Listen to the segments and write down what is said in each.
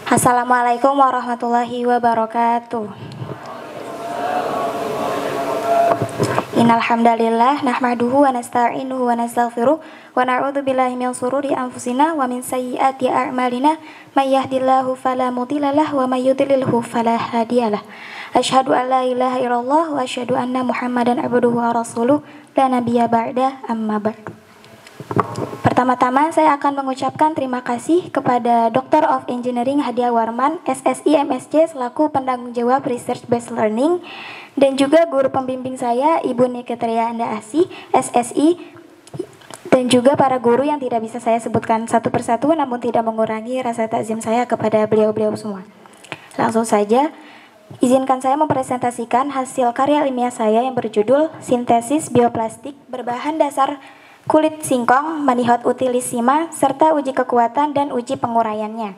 Assalamualaikum warahmatullahi wabarakatuh. Innal hamdalillah nahmaduhu wa nasta'inuhu wa nastaghfiruh wa na'udzu billahi min shururi anfusina wa min sayyiati a'malina may yahdihillahu fala mudhillalah wa may yudlilhu fala hadiyalah. Asyhadu an la ilaha illallah wa asyhadu anna Muhammadan abduhu wa rasuluh la nabiyya ba'da amma ba'd. Pertama-tama saya akan mengucapkan terima kasih kepada Doctor of Engineering Hadia Warman, SSI MSc selaku penanggung jawab Research Based Learning, dan juga guru pembimbing saya Ibu Niketria Anda Asih, SSI, dan juga para guru yang tidak bisa saya sebutkan satu persatu namun tidak mengurangi rasa takzim saya kepada beliau-beliau semua. Langsung saja, izinkan saya mempresentasikan hasil karya ilmiah saya yang berjudul Sintesis Bioplastik berbahan dasar kulit singkong, manihot utilissima, serta uji kekuatan dan uji penguraiannya.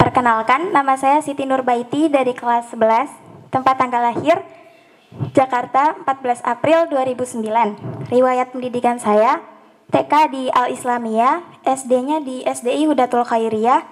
Perkenalkan, nama saya Siti Nurbaiti dari kelas 11, tempat tanggal lahir Jakarta 14 April 2009. Riwayat pendidikan saya TK di Al Islamiyah, SD-nya di SDI Hudatul Khairiyah,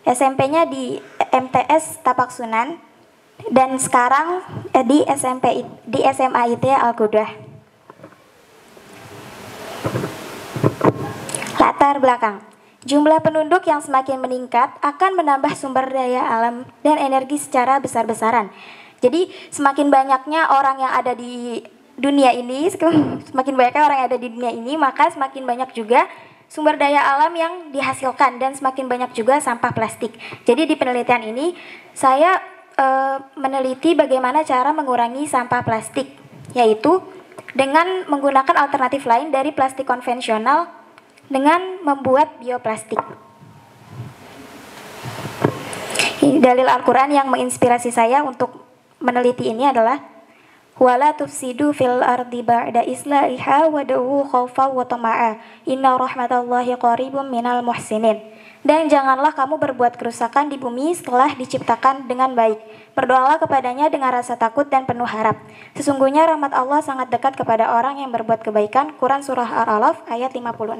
SMP-nya di MTS Tapak Sunan, dan sekarang di SMA IT Al-Qudah. Latar belakang. Jumlah penduduk yang semakin meningkat akan menambah sumber daya alam dan energi secara besar-besaran. Jadi semakin banyaknya orang yang ada di dunia ini, maka semakin banyak juga sumber daya alam yang dihasilkan dan semakin banyak juga sampah plastik. Jadi di penelitian ini saya meneliti bagaimana cara mengurangi sampah plastik, yaitu dengan menggunakan alternatif lain dari plastik konvensional dengan membuat bioplastik. Dalil Al-Quran yang menginspirasi saya untuk meneliti ini adalah wala tufsidu fil ardi ba'da islahiha wad'u khaufa wa tama'a inna rahmatallahi qaribum minal muhsinin. Dan janganlah kamu berbuat kerusakan di bumi setelah diciptakan dengan baik. Berdoalah kepadanya dengan rasa takut dan penuh harap. Sesungguhnya rahmat Allah sangat dekat kepada orang yang berbuat kebaikan. Quran Surah Al-Alaf ayat 56.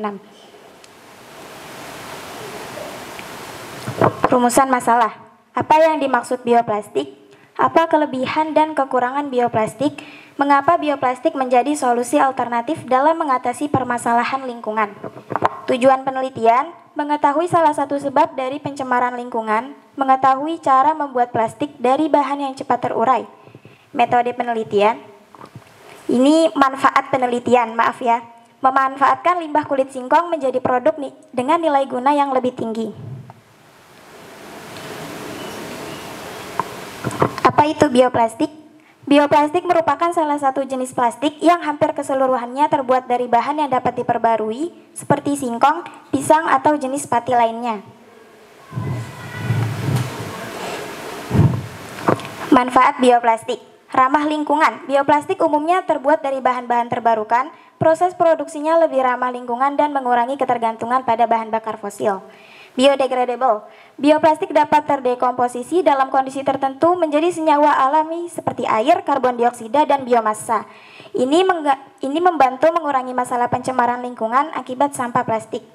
Rumusan masalah. Apa yang dimaksud bioplastik? Apa kelebihan dan kekurangan bioplastik? Mengapa bioplastik menjadi solusi alternatif dalam mengatasi permasalahan lingkungan? Tujuan penelitian, mengetahui salah satu sebab dari pencemaran lingkungan, mengetahui cara membuat plastik dari bahan yang cepat terurai. Metode penelitian, ini manfaat penelitian, memanfaatkan limbah kulit singkong menjadi produk dengan nilai guna yang lebih tinggi. Apa itu bioplastik? Bioplastik merupakan salah satu jenis plastik yang hampir keseluruhannya terbuat dari bahan yang dapat diperbarui, seperti singkong, pisang, atau jenis pati lainnya. Manfaat bioplastik. Ramah lingkungan. Bioplastik umumnya terbuat dari bahan-bahan terbarukan, proses produksinya lebih ramah lingkungan dan mengurangi ketergantungan pada bahan bakar fosil. Biodegradable. Bioplastik dapat terdekomposisi dalam kondisi tertentu menjadi senyawa alami seperti air, karbon dioksida, dan biomasa. Ini membantu mengurangi masalah pencemaran lingkungan akibat sampah plastik.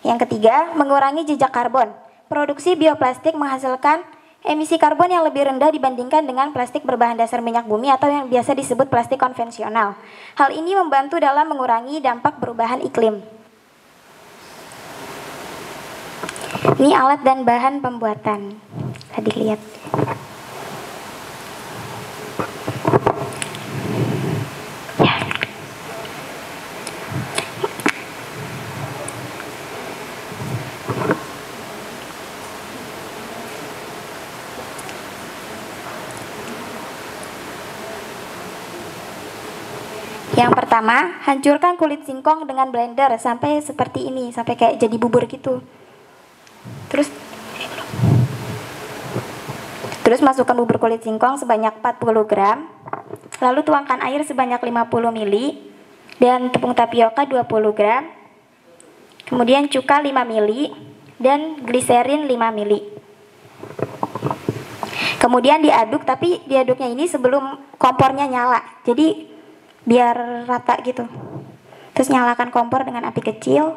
Yang ketiga, mengurangi jejak karbon. Produksi bioplastik menghasilkan emisi karbon yang lebih rendah dibandingkan dengan plastik berbahan dasar minyak bumi atau yang biasa disebut plastik konvensional. Hal ini membantu dalam mengurangi dampak perubahan iklim. Ini alat dan bahan pembuatan. Tadi lihat. Ya. Yang pertama, hancurkan kulit singkong dengan blender sampai seperti ini, sampai kayak jadi bubur gitu. Terus masukkan bubur kulit singkong sebanyak 40 gram. Lalu tuangkan air sebanyak 50 ml dan tepung tapioka 20 gram. Kemudian cuka 5 ml dan gliserin 5 ml. Kemudian diaduk, tapi diaduknya ini sebelum kompornya nyala. Jadi biar rata gitu. Terus nyalakan kompor dengan api kecil.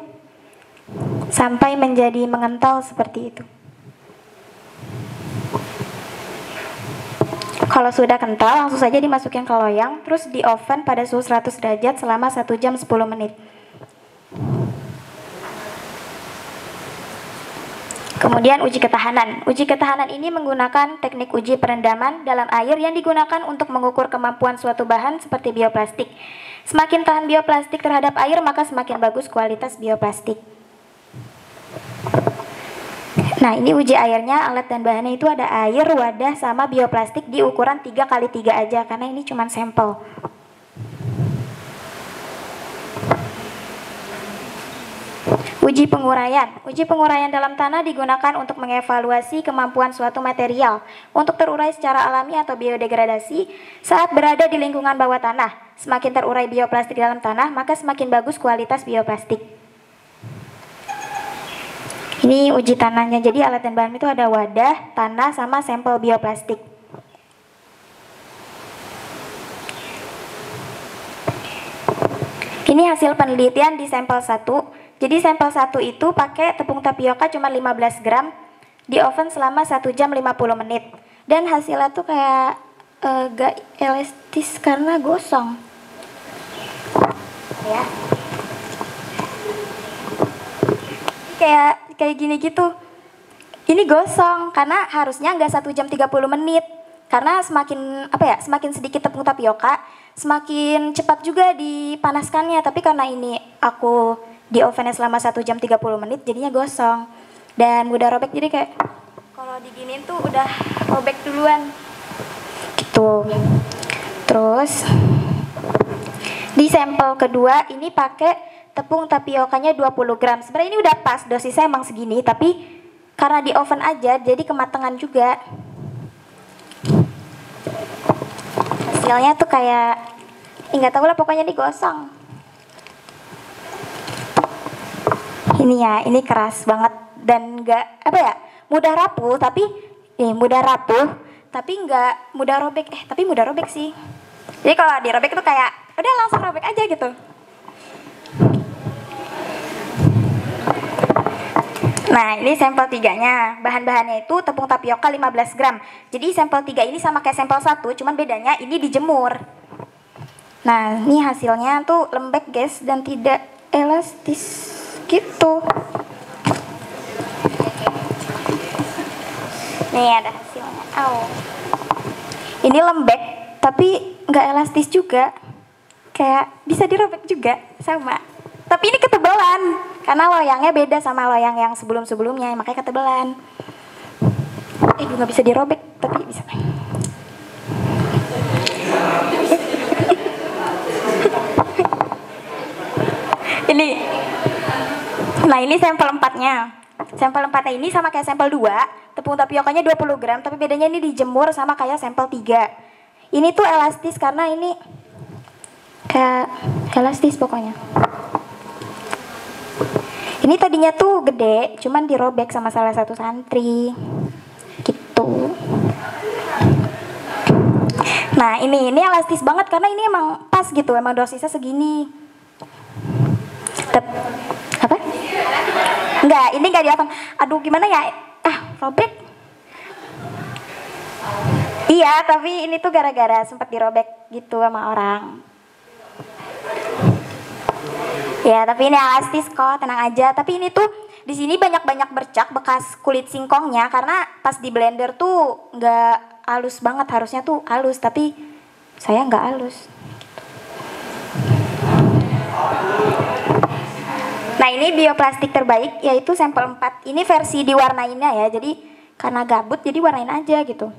sampai menjadi mengental seperti itu. Kalau sudah kental, langsung saja dimasukin ke loyang, terus di oven pada suhu 100 derajat selama 1 jam 10 menit. Kemudian uji ketahanan. Uji ketahanan ini menggunakan teknik uji perendaman dalam air yang digunakan untuk mengukur kemampuan suatu bahan seperti bioplastik. Semakin tahan bioplastik terhadap air, maka semakin bagus kualitas bioplastik. Nah, ini uji airnya, alat dan bahannya itu ada air, wadah, sama bioplastik di ukuran 3x3 aja, karena ini cuma sampel. Uji penguraian. Uji penguraian dalam tanah digunakan untuk mengevaluasi kemampuan suatu material untuk terurai secara alami atau biodegradasi saat berada di lingkungan bawah tanah. Semakin terurai bioplastik dalam tanah, maka semakin bagus kualitas bioplastik. Ini uji tanahnya, jadi alat dan bahan itu ada wadah, tanah, sama sampel bioplastik. Ini hasil penelitian di sampel 1. Jadi sampel 1 itu pakai tepung tapioka cuma 15 gram di oven selama 1 jam 50 menit. Dan hasilnya tuh kayak gak elastis karena gosong. Ya. Kayak gini gitu. Ini gosong karena harusnya nggak 1 jam 30 menit. Karena semakin semakin sedikit tepung tapioka, semakin cepat juga dipanaskannya. Tapi karena ini aku di ovennya selama 1 jam 30 menit, jadinya gosong dan mudah robek. Jadi kayak kalau diginiin tuh udah robek duluan. Gitu. Terus di sampel kedua ini pakai tepung tapiokanya 20 gram. Sebenarnya ini udah pas, dosisnya emang segini, tapi karena di oven aja jadi kematangan juga. Hasilnya tuh kayak nggak tahu lah, pokoknya digosong. Ini ya, ini keras banget dan nggak mudah rapuh, tapi nggak mudah robek. Tapi mudah robek sih. Jadi kalau dirobek tuh kayak udah langsung robek aja gitu. Nah, ini sampel 3-nya. Bahan-bahannya itu tepung tapioka 15 gram. Jadi sampel 3 ini sama kayak sampel 1, cuman bedanya ini dijemur. Nah, ini hasilnya tuh lembek guys dan tidak elastis gitu. Nih ada hasilnya. Ini lembek tapi nggak elastis juga. Kayak bisa dirobek juga sama. Tapi ini ketebalan, karena loyangnya beda sama loyang yang sebelum-sebelumnya, makanya ketebalan. Nggak bisa dirobek, tapi bisa. Ini sampel 4-nya. Sampel 4-nya ini sama kayak sampel 2, tepung tapiokanya 20 gram, tapi bedanya ini dijemur sama kayak sampel 3. Ini tuh elastis karena ini kayak elastis pokoknya. Ini tadinya tuh gede, cuman dirobek sama salah satu santri. Gitu. Nah, ini elastis banget karena ini emang pas gitu, emang dosisnya segini. Apa? Enggak, ini enggak di oven. Aduh, gimana ya? Robek. Iya, tapi ini tuh gara-gara sempat dirobek gitu sama orang. Ya, tapi ini elastis kok, tenang aja. Tapi ini tuh di sini banyak-banyak bercak bekas kulit singkongnya karena pas di blender tuh nggak halus banget, harusnya tuh halus, tapi saya nggak halus. Nah, ini bioplastik terbaik yaitu sampel 4. Ini versi diwarnainnya ya. Jadi karena gabut jadi warnain aja gitu.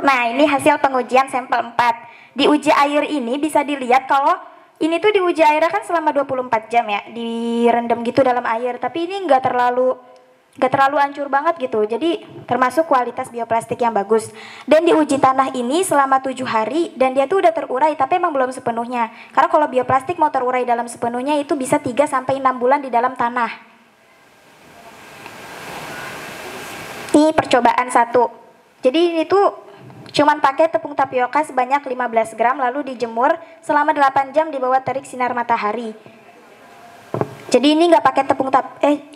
Nah, ini hasil pengujian sampel 4. Di uji air ini bisa dilihat kalau ini tuh diuji airnya kan selama 24 jam ya, direndam gitu dalam air, tapi ini nggak terlalu hancur banget gitu. Jadi termasuk kualitas bioplastik yang bagus. Dan diuji tanah ini selama 7 hari dan dia tuh udah terurai, tapi emang belum sepenuhnya. Karena kalau bioplastik mau terurai dalam sepenuhnya itu bisa 3 sampai 6 bulan di dalam tanah. Ini percobaan 1. Jadi ini tuh Cuman pakai tepung tapioka sebanyak 15 gram lalu dijemur selama 8 jam di bawah terik sinar matahari. Jadi ini nggak pakai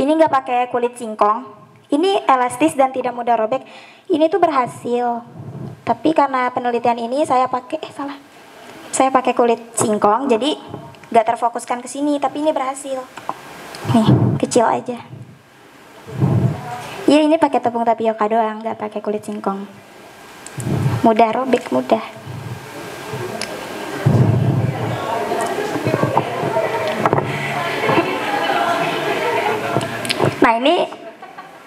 ini nggak pakai kulit singkong. Ini elastis dan tidak mudah robek. Ini tuh berhasil. Tapi karena penelitian ini saya pakai Saya pakai kulit singkong, jadi nggak terfokuskan ke sini. Tapi ini berhasil. Nih, kecil aja. Iya, ini pakai tepung tapioka doang, nggak pakai kulit singkong. Mudah robek, mudah. Nah, ini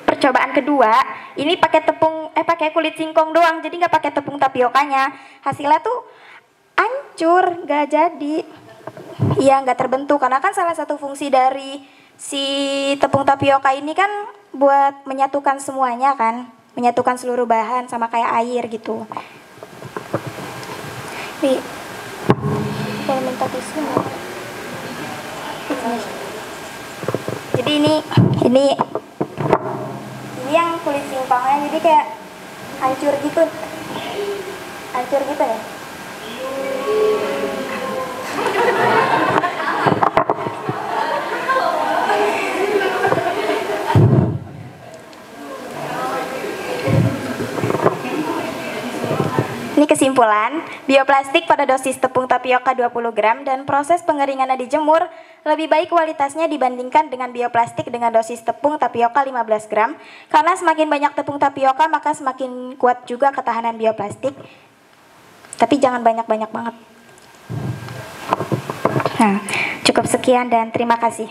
percobaan kedua. Ini pakai kulit singkong doang, jadi nggak pakai tepung tapiokanya. Hasilnya tuh hancur, nggak jadi. Iya, nggak terbentuk karena kan salah satu fungsi dari si tepung tapioka ini kan buat menyatukan semuanya kan, menyatukan seluruh bahan sama kayak air gitu. Nih, saya minta tisu. Jadi ini yang kulit singkongnya jadi kayak hancur gitu ya. Ini kesimpulan, bioplastik pada dosis tepung tapioka 20 gram dan proses pengeringannya dijemur lebih baik kualitasnya dibandingkan dengan bioplastik dengan dosis tepung tapioka 15 gram. Karena semakin banyak tepung tapioka maka semakin kuat juga ketahanan bioplastik. Tapi jangan banyak-banyak banget. Nah, cukup sekian dan terima kasih.